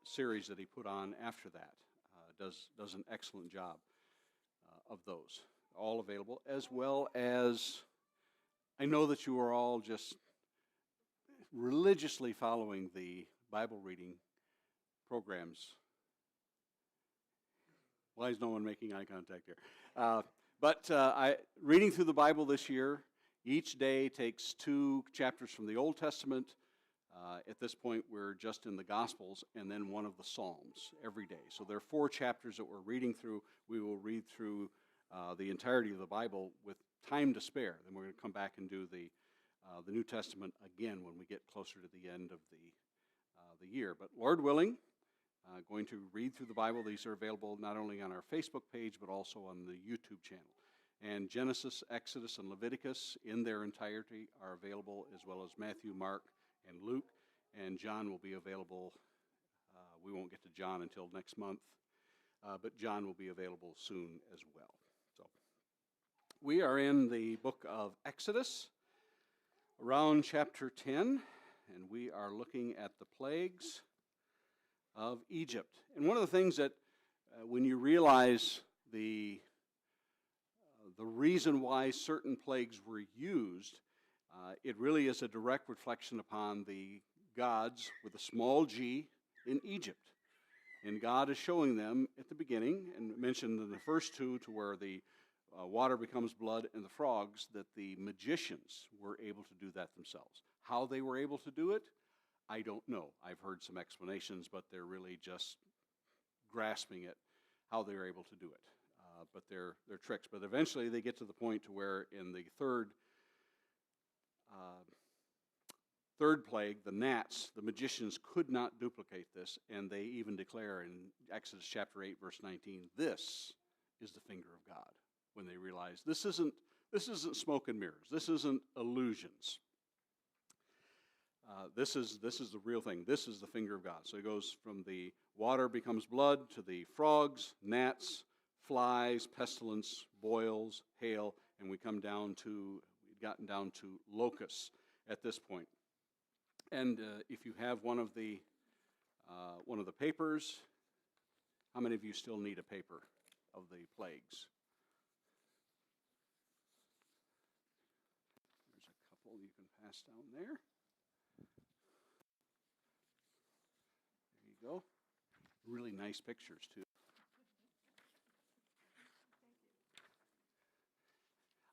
series that he put on after that. Does an excellent job of those. All available, as well as I know that you are all just religiously following the Bible reading programs. Why is no one making eye contact here? Reading through the Bible this year, each day takes 2 chapters from the Old Testament. At this point, we're just in the Gospels, and then one of the Psalms every day. So there are 4 chapters that we're reading through. We will read through the entirety of the Bible with time to spare. Then we're going to come back and do the New Testament again when we get closer to the end of the year. But Lord willing, going to read through the Bible. These are available not only on our Facebook page, but also on the YouTube channel. And Genesis, Exodus, and Leviticus in their entirety are available, as well as Matthew, Mark, and Luke. And John will be available. We won't get to John until next month, but John will be available soon as well. So we are in the book of Exodus, around chapter 10, and we are looking at the plagues of Egypt. And one of the things that when you realize the reason why certain plagues were used, it really is a direct reflection upon the gods with a small g in Egypt. And God is showing them at the beginning, and mentioned in the first 2 to where the water becomes blood and the frogs, that the magicians were able to do that themselves. How they were able to do it, I don't know. I've heard some explanations, but they're really just grasping at how they were able to do it. But they're tricks. But eventually they get to the point to where in the third plague, the gnats, the magicians could not duplicate this, and they even declare in Exodus chapter 8, verse 19, this is the finger of God, when they realize this isn't smoke and mirrors. This isn't illusions. This is the real thing. This is the finger of God. So it goes from the water becomes blood to the frogs, gnats, flies, pestilence, boils, hail, and we've gotten down to locusts at this point. And if you have one of the papers, how many of you still need a paper of the plagues? There's a couple you can pass down there. There you go. Really nice pictures, too.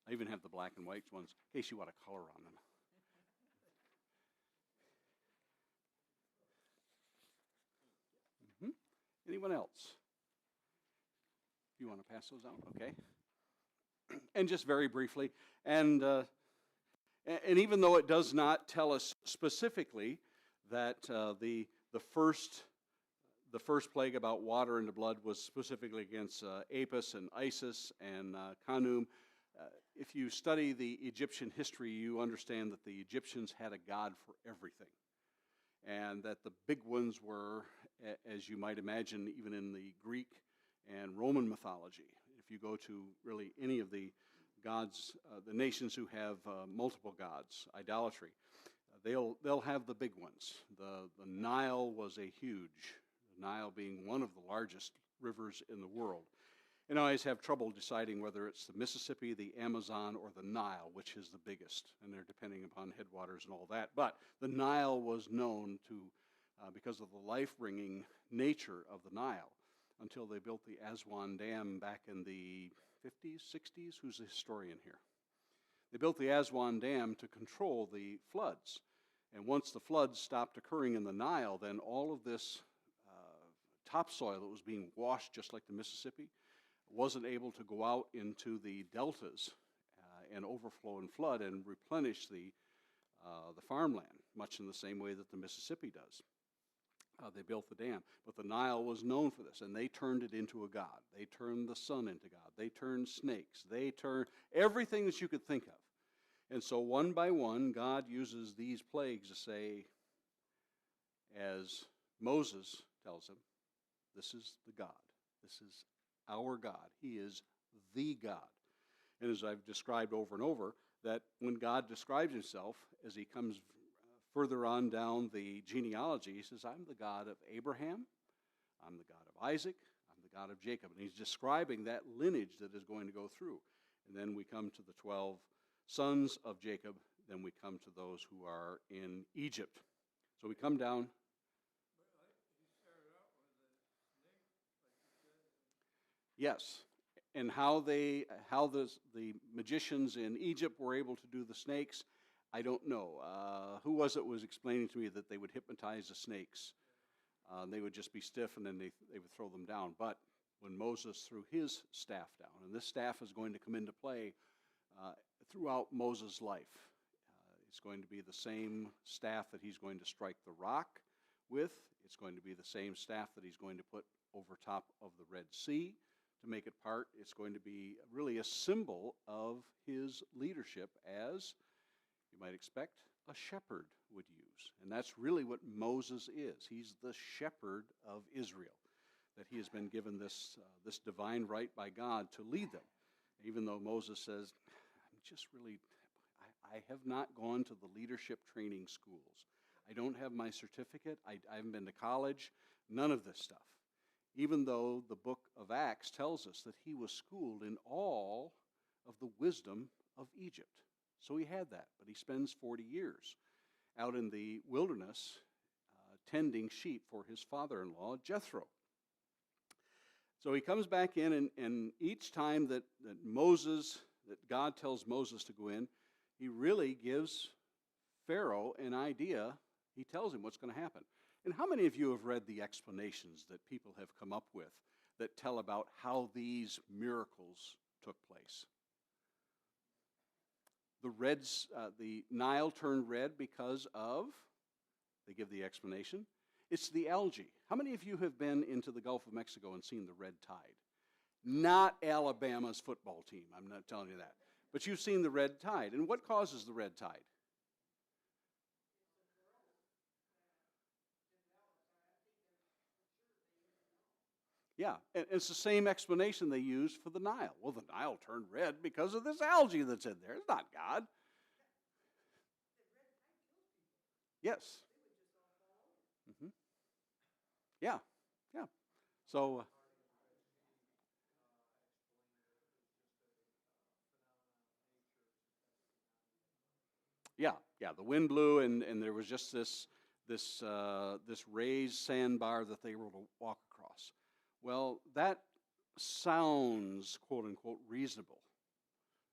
I even have the black and white ones, in case you want a color on them. Anyone else? You want to pass those out? Okay. And just very briefly, and even though it does not tell us specifically that the first plague about water into blood was specifically against Apis and Isis and Khanum, if you study the Egyptian history, you understand that the Egyptians had a god for everything. And that the big ones were, as you might imagine, even in the Greek and Roman mythology. If you go to really any of the gods, the nations who have multiple gods, idolatry, they'll have the big ones. The Nile was the Nile being one of the largest rivers in the world. And I always have trouble deciding whether it's the Mississippi, the Amazon, or the Nile, which is the biggest. And they're depending upon headwaters and all that. But the Nile was known to, because of the life-bringing nature of the Nile, until they built the Aswan Dam back in the 50s, 60s. Who's the historian here? They built the Aswan Dam to control the floods. And once the floods stopped occurring in the Nile, then all of this topsoil that was being washed just like the Mississippi wasn't able to go out into the deltas and overflow and flood and replenish the farmland, much in the same way that the Mississippi does. They built the dam. But the Nile was known for this, and they turned it into a god. They turned the sun into God. They turned snakes. They turned everything that you could think of. And so one by one, God uses these plagues to say, as Moses tells him, this is the God. This is our God. He is the God. And as I've described over and over, that when God describes himself, as he comes further on down the genealogy, he says, I'm the God of Abraham, I'm the God of Isaac, I'm the God of Jacob. And he's describing that lineage that is going to go through. And then we come to the 12 sons of Jacob. Then we come to those who are in Egypt. So we come down. Yes, and how the magicians in Egypt were able to do the snakes, I don't know. Who was explaining to me that they would hypnotize the snakes? They would just be stiff, and then they would throw them down. But when Moses threw his staff down, and this staff is going to come into play throughout Moses' life. It's going to be the same staff that he's going to strike the rock with. It's going to be the same staff that he's going to put over top of the Red Sea to make it part. It's going to be really a symbol of his leadership, as you might expect a shepherd would use. And that's really what Moses is. He's the shepherd of Israel, that he has been given this divine right by God to lead them. Even though Moses says, I have not gone to the leadership training schools. I don't have my certificate. I haven't been to college. None of this stuff. Even though the book of Acts tells us that he was schooled in all of the wisdom of Egypt. So he had that, but he spends 40 years out in the wilderness tending sheep for his father-in-law, Jethro. So he comes back in, and each time that God tells Moses to go in, he really gives Pharaoh an idea. He tells him what's going to happen. And how many of you have read the explanations that people have come up with that tell about how these miracles took place? The Nile turned red because of, they give the explanation, it's the algae. How many of you have been into the Gulf of Mexico and seen the red tide? Not Alabama's football team, I'm not telling you that. But you've seen the red tide. And what causes the red tide? Yeah, and it's the same explanation they use for the Nile. Well, the Nile turned red because of this algae that's in there. It's not God. Yes. Mm-hmm. Yeah, yeah. So, yeah, the wind blew, and there was just this raised sandbar that they were to walk across. Well, that sounds, quote unquote, reasonable.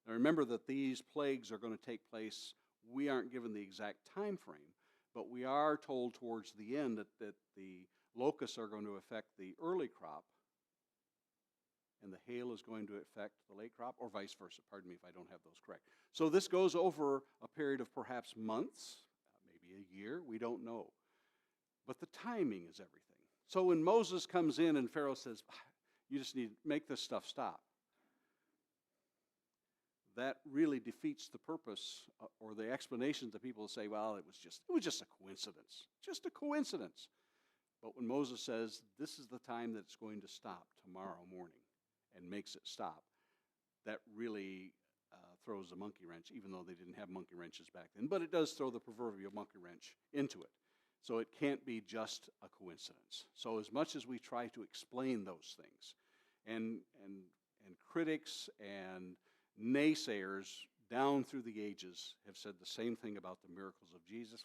Now remember that these plagues are going to take place. We aren't given the exact time frame, but we are told towards the end that the locusts are going to affect the early crop, and the hail is going to affect the late crop, or vice versa. Pardon me if I don't have those correct. So this goes over a period of perhaps months, maybe a year, we don't know. But the timing is everything. So when Moses comes in and Pharaoh says, you just need to make this stuff stop, that really defeats the purpose or the explanations that people say, well, it was just a coincidence. Just a coincidence. But when Moses says, this is the time that it's going to stop tomorrow morning, and makes it stop, that really throws a monkey wrench, even though they didn't have monkey wrenches back then. But it does throw the proverbial monkey wrench into it. So it can't be just a coincidence. So as much as we try to explain those things, and critics and naysayers down through the ages have said the same thing about the miracles of Jesus,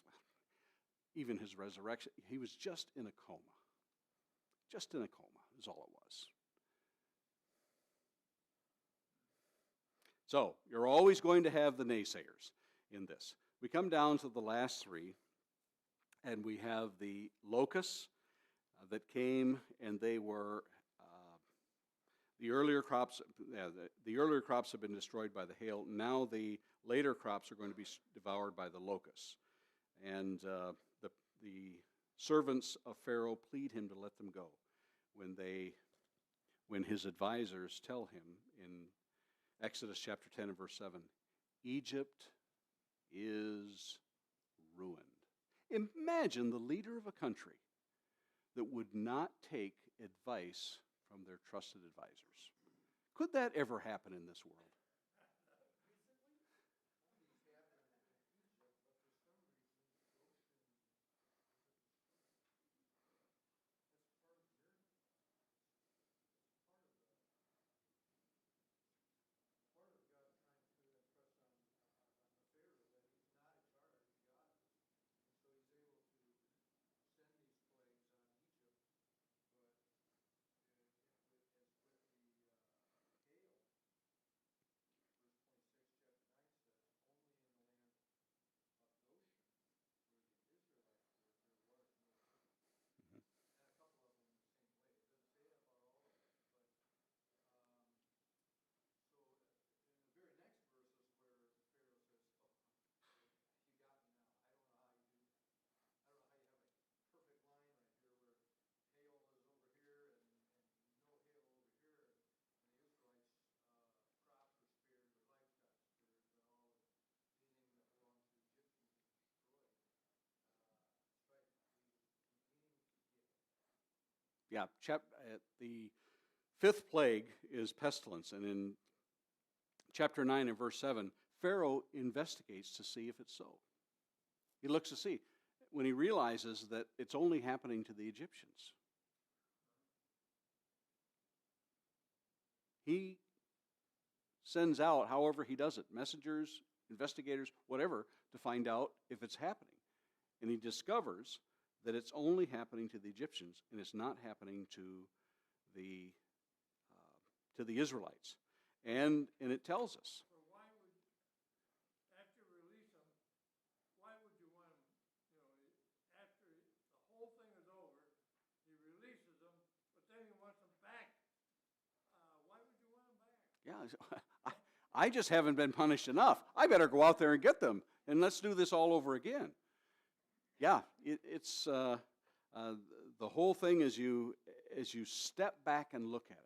even his resurrection, he was just in a coma. Just in a coma is all it was. So you're always going to have the naysayers in this. We come down to the last three, and we have the locusts that came, and they were the earlier crops. The earlier crops have been destroyed by the hail. Now the later crops are going to be devoured by the locusts, and the servants of Pharaoh plead him to let them go. When his advisors tell him in Exodus chapter 10 and verse 7, Egypt is ruined. Imagine the leader of a country that would not take advice from their trusted advisors. Could that ever happen in this world? The fifth plague is pestilence, and in chapter 9 and verse 7, Pharaoh investigates to see if it's so. He looks to see when he realizes that it's only happening to the Egyptians. He sends out, however he does it, messengers, investigators, whatever, to find out if it's happening. And he discovers that it's only happening to the Egyptians, and it's not happening to the Israelites. And it tells us. So why would, after you release them, why would you want them, after the whole thing is over, he releases them, but then he wants them back. Why would you want them back? Yeah, I just haven't been punished enough. I better go out there and get them, and let's do this all over again. Yeah, it's the whole thing as you step back and look at it.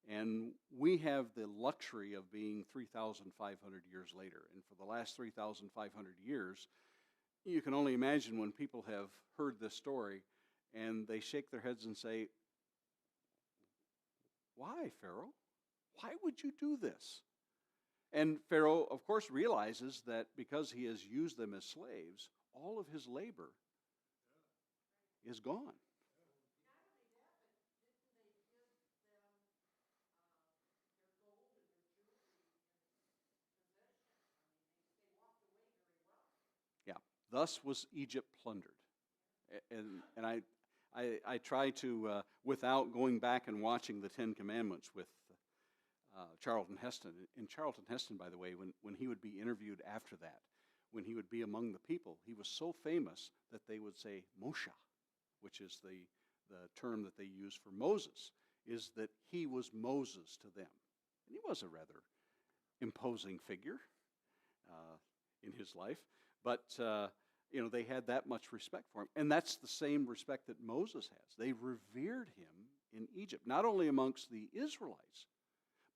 And we have the luxury of being 3,500 years later. And for the last 3,500 years, you can only imagine when people have heard this story and they shake their heads and say, "Why, Pharaoh? Why would you do this?" And Pharaoh, of course, realizes that because he has used them as slaves, all of his labor is gone. Thus was Egypt plundered. And I try to, without going back and watching the Ten Commandments with Charlton Heston. And Charlton Heston, by the way, when he would be interviewed after that, when he would be among the people, he was so famous that they would say Moshe, which is the term that they use for Moses, is that he was Moses to them. And he was a rather imposing figure in his life. But, they had that much respect for him. And that's the same respect that Moses has. They revered him in Egypt, not only amongst the Israelites,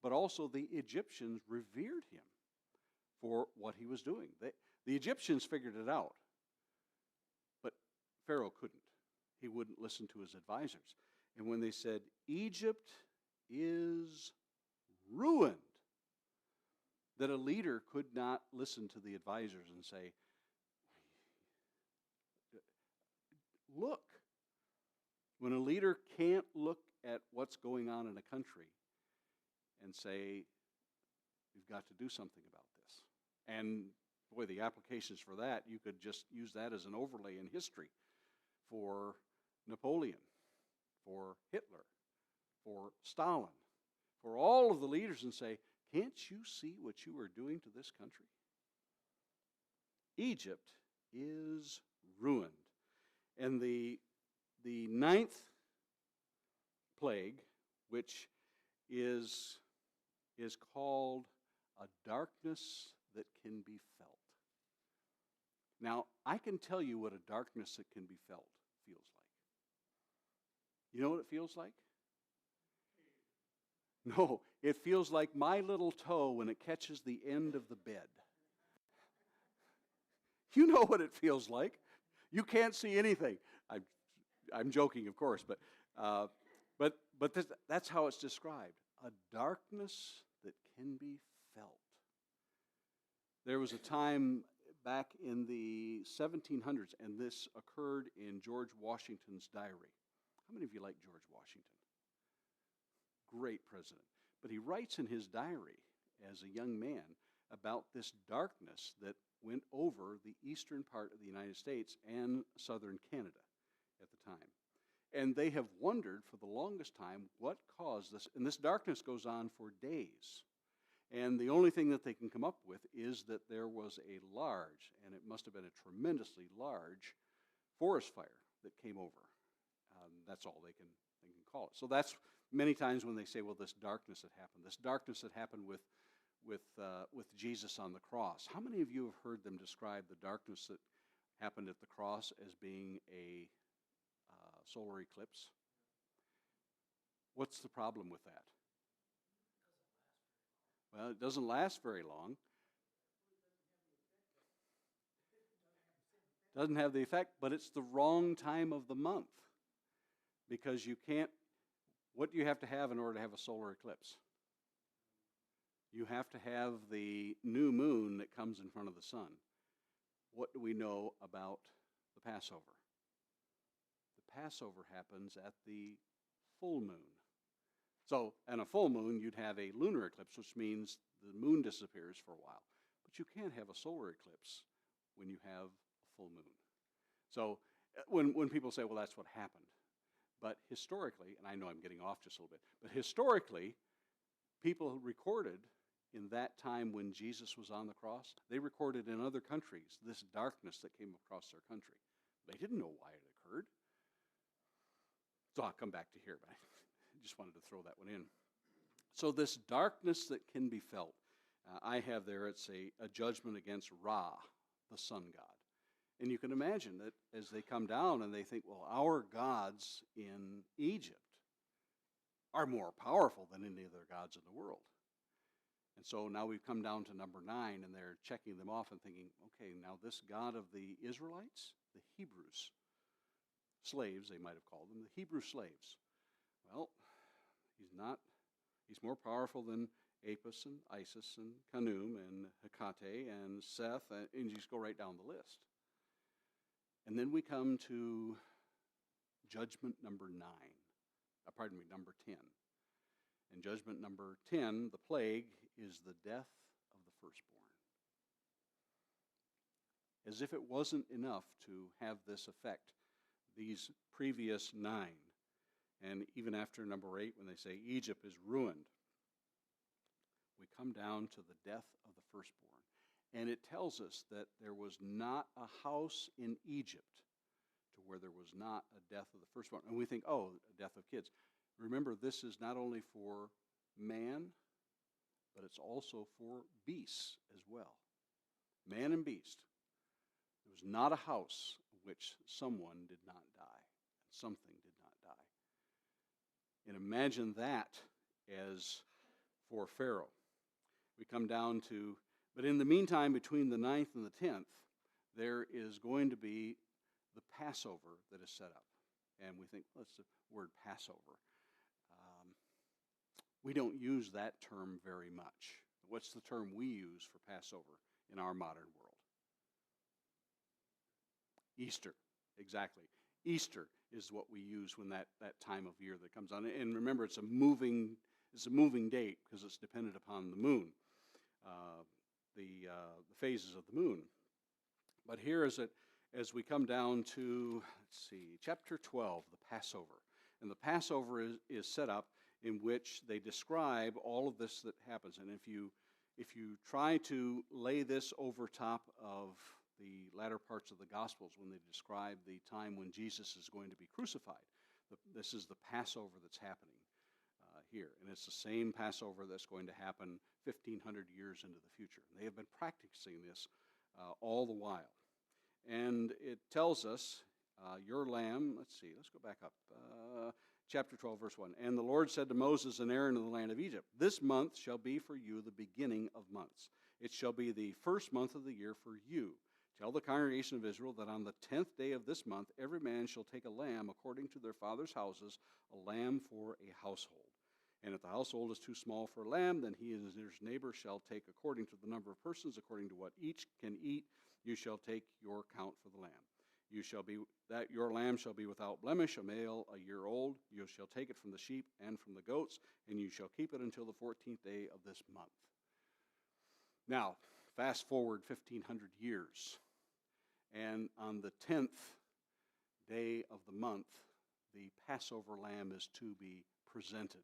but also the Egyptians revered him for what he was doing. The Egyptians figured it out, but Pharaoh couldn't. He wouldn't listen to his advisors. And when they said, "Egypt is ruined," that a leader could not listen to the advisors and say, "Look." When a leader can't look at what's going on in a country and say, "You've got to do something about this." And boy, the applications for that, you could just use that as an overlay in history for Napoleon, for Hitler, for Stalin, for all of the leaders, and say, "Can't you see what you are doing to this country?" Egypt is ruined. And the ninth plague, which is called a darkness that can be felt. Now, I can tell you what a darkness that can be felt feels like. You know what it feels like? No, it feels like my little toe when it catches the end of the bed. You know what it feels like. You can't see anything. I'm joking, of course, but that's how it's described. A darkness that can be felt. There was a time back in the 1700s, and this occurred in George Washington's diary. How many of you like George Washington? Great president. But he writes in his diary as a young man about this darkness that went over the eastern part of the United States and southern Canada at the time. And they have wondered for the longest time what caused this. And this darkness goes on for days. And the only thing that they can come up with is that there was a large, and it must have been a tremendously large, forest fire that came over. That's all they can call it. So that's many times when they say, well, this darkness that happened. This darkness that happened with Jesus on the cross. How many of you have heard them describe the darkness that happened at the cross as being a solar eclipse? What's the problem with that? Well, it doesn't last very long. Doesn't have the effect, but it's the wrong time of the month. because you can't, what do you have to have in order to have a solar eclipse? You have to have the new moon that comes in front of the sun. What do we know about the Passover? The Passover happens at the full moon. So, on a full moon, you'd have a lunar eclipse, which means the moon disappears for a while. But you can't have a solar eclipse when you have a full moon. So, when people say, well, that's what happened. But historically, and I know I'm getting off just a little bit, but historically, people recorded in that time when Jesus was on the cross, they recorded in other countries this darkness that came across their country. They didn't know why it occurred. So I'll come back to here, but I just wanted to throw that one in. So this darkness that can be felt, I have there, it's a judgment against Ra, the sun god. And you can imagine that as they come down and they think, well, our gods in Egypt are more powerful than any other gods in the world. And so now we've come down to number 9, and they're checking them off and thinking, okay, now this God of the Israelites, the Hebrews, slaves, they might have called them, the Hebrew slaves. Well, he's more powerful than Apis and Isis and Khnum and Hecate and Seth, and you just go right down the list. And then we come to judgment number number 10. And judgment number 10, the plague, is the death of the firstborn. As if it wasn't enough to have this affect these previous 9. And even after number 8, when they say Egypt is ruined, we come down to the death of the firstborn. And it tells us that there was not a house in Egypt to where there was not a death of the firstborn. And we think, oh, a death of kids. Remember, this is not only for man, but it's also for beasts as well. Man and beast. There was not a house in which someone did not die, and something did not die. And imagine that as for Pharaoh. We come down to, but in the meantime, between the 9th and the 10th, there is going to be the Passover that is set up. And we think, what's the word Passover? We don't use that term very much. What's the term we use for Passover in our modern world? Easter, exactly. Easter is what we use when that time of year that comes on. And remember, it's a moving date because it's dependent upon the moon, the phases of the moon. But here is it, as we come down to, let's see, chapter 12, the Passover. And the Passover is set up in which they describe all of this that happens. And if you try to lay this over top of the latter parts of the Gospels when they describe the time when Jesus is going to be crucified, this is the Passover that's happening here. And it's the same Passover that's going to happen 1,500 years into the future. And they have been practicing this all the while. And it tells us, your lamb, let's go back up. Chapter 12, verse 1. And the Lord said to Moses and Aaron in the land of Egypt, this month shall be for you the beginning of months. It shall be the first month of the year for you. Tell the congregation of Israel that on the 10th day of this month, every man shall take a lamb according to their father's houses, a lamb for a household. And if the household is too small for a lamb, then he and his neighbor shall take according to the number of persons, according to what each can eat. You shall take your count for the lamb. Your lamb shall be without blemish, a male a year old. You shall take it from the sheep and from the goats, and you shall keep it until the 14th day of this month. Now, fast forward 1,500 years, and on the 10th day of the month, the Passover lamb is to be presented.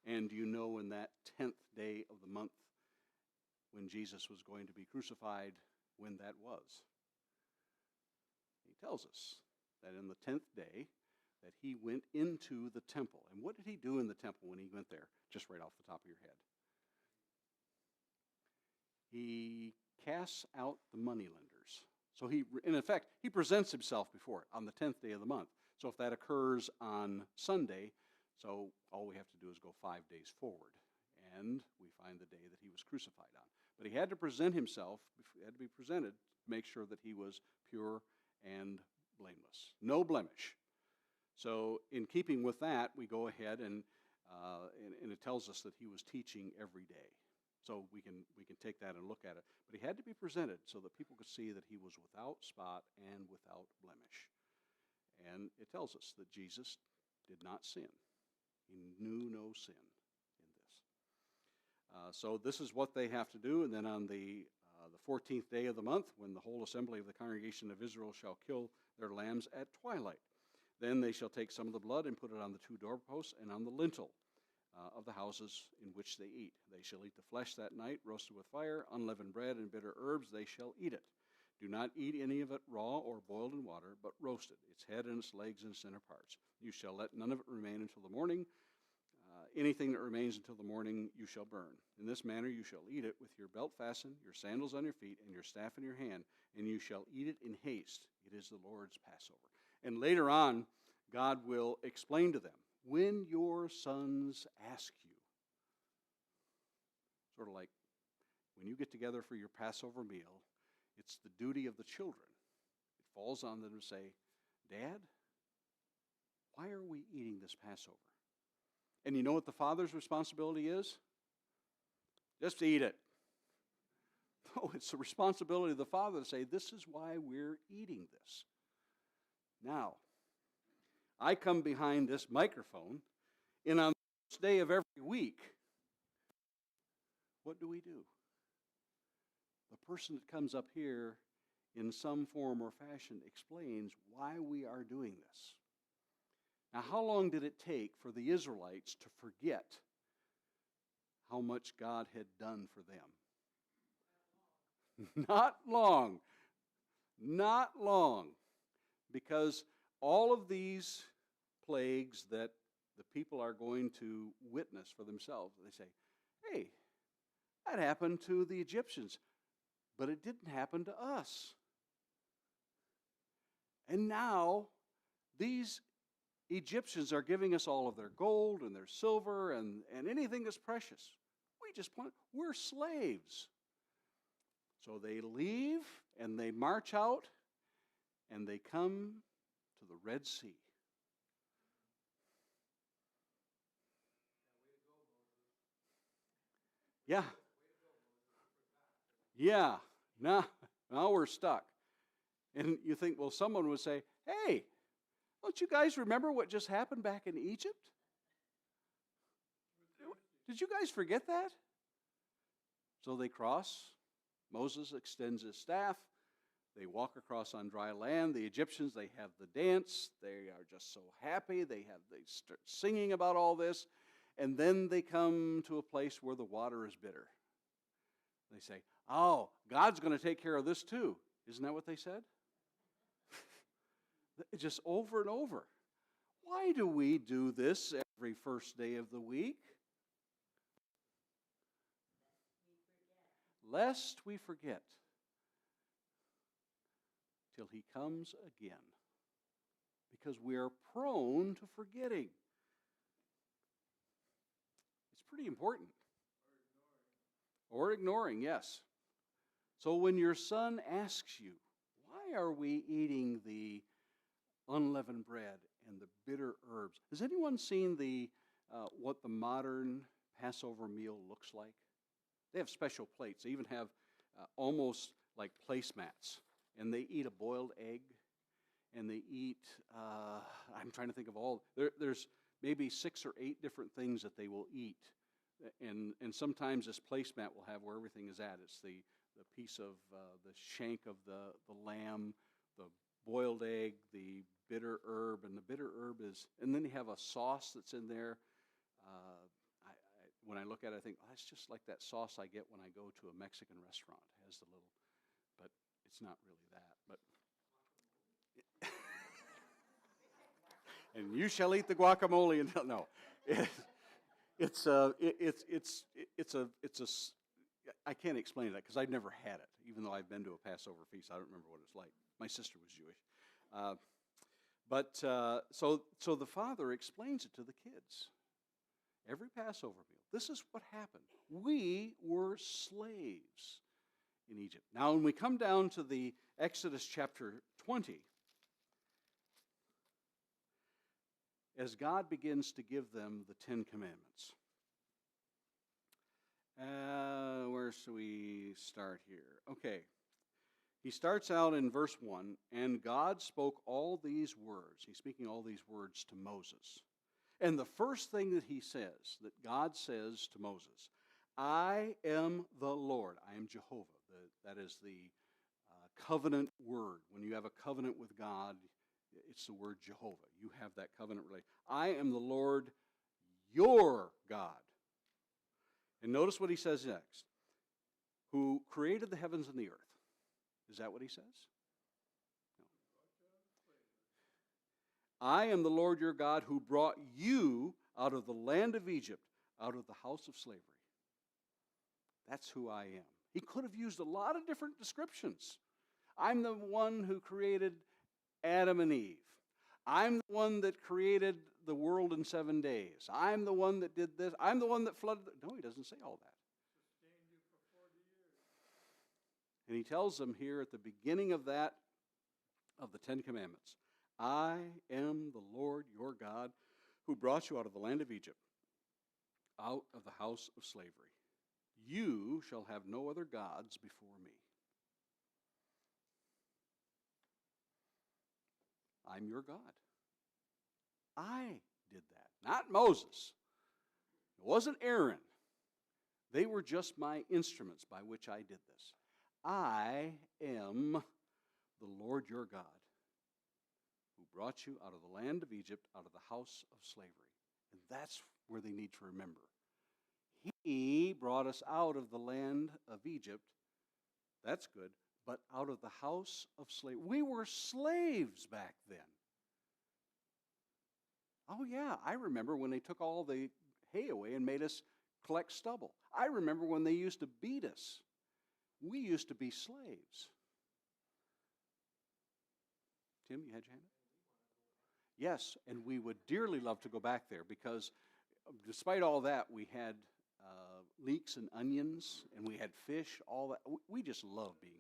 And do you know when that 10th day of the month, when Jesus was going to be crucified, when that was? He tells us that in the 10th day that he went into the temple. And what did he do in the temple when he went there? Just right off the top of your head. He casts out the moneylenders. So in effect, he presents himself before it on the 10th day of the month. So if that occurs on Sunday, so all we have to do is go 5 days forward. And we find the day that he was crucified on. But he had to present himself, he had to be presented to make sure that he was pure and blameless. No blemish. So in keeping with that, we go ahead and it tells us that he was teaching every day. So we can take that and look at it. But he had to be presented so that people could see that he was without spot and without blemish. And it tells us that Jesus did not sin. He knew no sin in this. So this is what they have to do. And then on the 14th day of the month, when the whole assembly of the congregation of Israel shall kill their lambs at twilight, then they shall take some of the blood and put it on the two doorposts and on the lintel of the houses in which they eat. They shall eat the flesh that night, roasted with fire, unleavened bread and bitter herbs, they shall eat it. Do not eat any of it raw or boiled in water, but roasted, its head and its legs and its inner parts. You shall let none of it remain until the morning. Anything that remains until the morning you shall burn. In this manner you shall eat it with your belt fastened, your sandals on your feet, and your staff in your hand, and you shall eat it in haste. It is the Lord's Passover. And later on, God will explain to them, when your sons ask you, sort of like when you get together for your Passover meal, it's the duty of the children. It falls on them to say, Dad, why are we eating this Passover? And you know what the father's responsibility is? Just eat it. No, it's the responsibility of the father to say, this is why we're eating this. Now, I come behind this microphone, and on the first day of every week, what do? The person that comes up here in some form or fashion explains why we are doing this. Now, how long did it take for the Israelites to forget how much God had done for them? Not long. Not long. Because all of these plagues that the people are going to witness for themselves, they say, hey, that happened to the Egyptians, but it didn't happen to us. And now these Egyptians are giving us all of their gold and their silver and anything that's precious. We're slaves. So they leave and they march out and they come to the Red Sea. Yeah. Yeah. Now we're stuck. And you think, well, someone would say, hey, don't you guys remember what just happened back in Egypt? Did you guys forget that? So they cross. Moses extends his staff. They walk across on dry land. The Egyptians, they have the dance. They are just so happy. They start singing about all this. And then they come to a place where the water is bitter. They say, oh, God's going to take care of this too. Isn't that what they said? Just over and over. Why do we do this every first day of the week? Lest we forget till he comes again. Because we are prone to forgetting. It's pretty important. Or ignoring, yes. So when your son asks you, why are we eating the unleavened bread and the bitter herbs? Has anyone seen what the modern Passover meal looks like? They have special plates. They even have almost like placemats. And they eat a boiled egg. And they eat, I'm trying to think of all. There's maybe 6 or 8 different things that they will eat. And sometimes this placemat will have where everything is at. It's the piece of the shank of the lamb, the boiled egg, the bitter herb, and the bitter herb is, and then you have a sauce that's in there. When I look at it, I think, oh, that's just like that sauce I get when I go to a Mexican restaurant. It has the little, but it's not really that. But and you shall eat the guacamole until no. I can't explain that because I've never had it, even though I've been to a Passover feast. I don't remember what it's like. My sister was Jewish. So the father explains it to the kids. Every Passover meal. This is what happened. We were slaves in Egypt. Now, when we come down to the Exodus chapter 20, as God begins to give them the Ten Commandments. Where should we start here? Okay. He starts out in verse 1, and God spoke all these words. He's speaking all these words to Moses. And the first thing that he says, that God says to Moses, I am the Lord. I am Jehovah. That is the covenant word. When you have a covenant with God, it's the word Jehovah. You have that covenant relationship. I am the Lord, your God. And notice what he says next. Who created the heavens and the earth. Is that what he says? No. I am the Lord your God who brought you out of the land of Egypt, out of the house of slavery. That's who I am. He could have used a lot of different descriptions. I'm the one who created Adam and Eve. I'm the one that created the world in 7 days. I'm the one that did this. I'm the one that flooded. No, he doesn't say all that. Sustained you for 40 years. And he tells them here at the beginning of that, of the Ten Commandments, I am the Lord your God who brought you out of the land of Egypt, out of the house of slavery. You shall have no other gods before me. I'm your God. I did that, not Moses. It wasn't Aaron. They were just my instruments by which I did this. I am the Lord your God who brought you out of the land of Egypt, out of the house of slavery. And that's where they need to remember. He brought us out of the land of Egypt. That's good. But out of the house of slavery. We were slaves back then. Oh, yeah, I remember when they took all the hay away and made us collect stubble. I remember when they used to beat us. We used to be slaves. Tim, you had your hand up? Yes, and we would dearly love to go back there because despite all that, we had leeks and onions, and we had fish, all that. We just love being.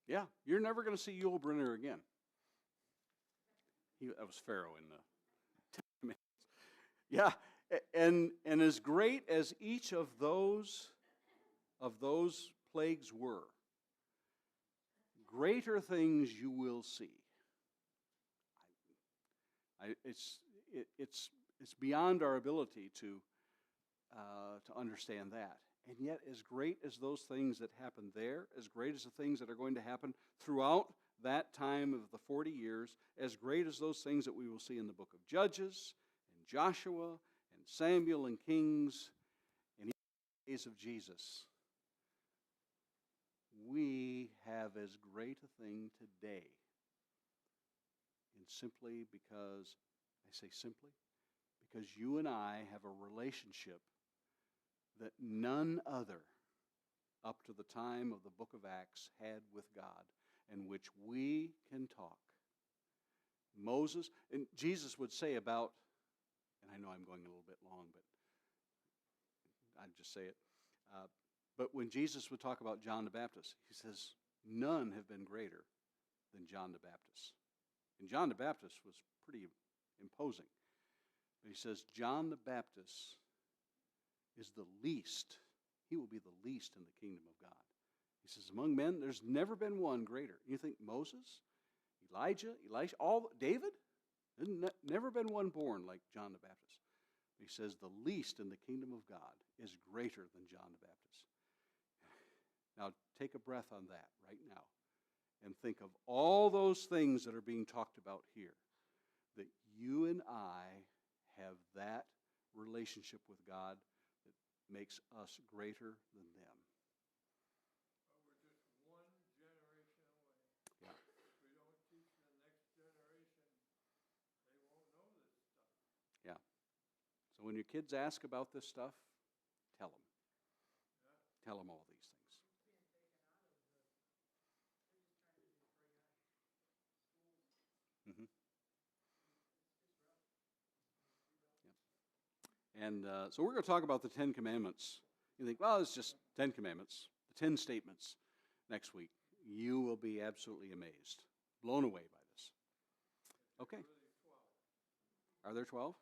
Yeah, you're never going to see Yul Brynner again. That was Pharaoh in the 10 Commandments. Yeah, and as great as each of those plagues were, greater things you will see. It's beyond our ability to understand that. And yet, as great as those things that happened there, as great as the things that are going to happen throughout that time of the 40 years, as great as those things that we will see in the book of Judges, and Joshua, and Samuel, and Kings, and even the days of Jesus, we have as great a thing today. And simply because, I say simply, because you and I have a relationship that none other up to the time of the book of Acts had with God, in which we can talk. Moses, and Jesus would say about, and I know I'm going a little bit long, but I'd just say it. But when Jesus would talk about John the Baptist, he says, none have been greater than John the Baptist. And John the Baptist was pretty imposing. But he says, John the Baptist is the least. He will be the least in the kingdom of God. He says, among men, there's never been one greater. You think Moses, Elijah, Elisha, David? There's never been one born like John the Baptist. He says, the least in the kingdom of God is greater than John the Baptist. Now, take a breath on that right now and think of all those things that are being talked about here. That you and I have that relationship with God that makes us greater than them. But we're just one generation away. Yeah. If we don't teach the next generation, they won't know this stuff. Yeah. So when your kids ask about this stuff, tell them. Yeah. Tell them all these things. Mm-hmm. Yep. And so we're going to talk about the 10 Commandments. You think, well, it's just 10 Commandments, the 10 statements next week. You will be absolutely amazed, blown away by this. Okay. Really 12. Are there 12?